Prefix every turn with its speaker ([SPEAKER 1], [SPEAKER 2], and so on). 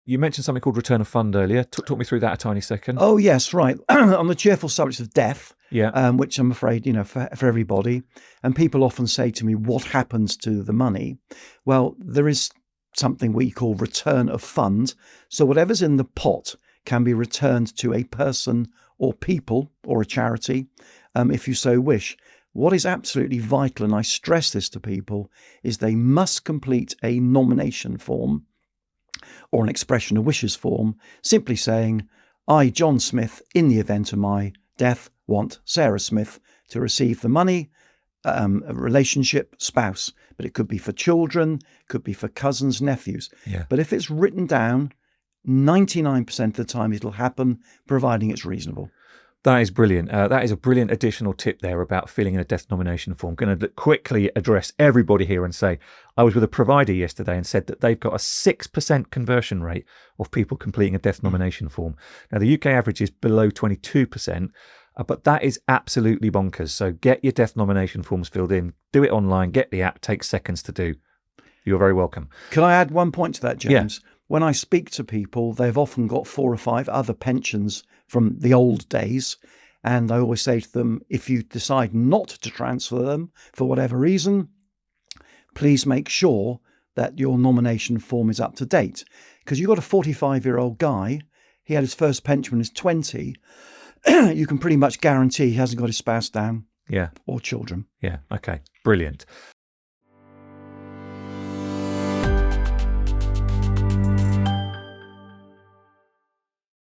[SPEAKER 1] You mentioned something called return of fund earlier. Talk me through that a tiny second.
[SPEAKER 2] Oh, yes, right. On the cheerful subject of death,
[SPEAKER 1] Yeah.
[SPEAKER 2] which I'm afraid, for everybody, and people often say to me, what happens to the money? Well, there is something we call return of fund. So whatever's in the pot can be returned to a person or people or a charity, if you so wish. What is absolutely vital, and I stress this to people, is they must complete a nomination form or an expression of wishes form, simply saying, I, John Smith, in the event of my death, want Sarah Smith to receive the money, a relationship, spouse. But it could be for children, could be for cousins, nephews.
[SPEAKER 1] Yeah.
[SPEAKER 2] But if it's written down, 99% of the time it'll happen, providing it's reasonable.
[SPEAKER 1] That is brilliant. That is a brilliant additional tip there about filling in a death nomination form. I'm going to quickly address everybody here and say I was with a provider yesterday and said that they've got a 6% conversion rate of people completing a death nomination form. Now, the UK average is below 22%, but that is absolutely bonkers. So get your death nomination forms filled in. Do it online. Get the app. Takes seconds to do. You're very welcome.
[SPEAKER 2] Can I add one point to that, James?
[SPEAKER 1] Yeah.
[SPEAKER 2] When I speak to people, they've often got 4 or 5 other pensions from the old days. And I always say to them, if you decide not to transfer them for whatever reason, please make sure that your nomination form is up to date. Because you've got a 45-year-old guy, he had his first pension when he was 20, you can pretty much guarantee he hasn't got his spouse down.
[SPEAKER 1] Yeah.
[SPEAKER 2] Or children.
[SPEAKER 1] Yeah. Okay. Brilliant.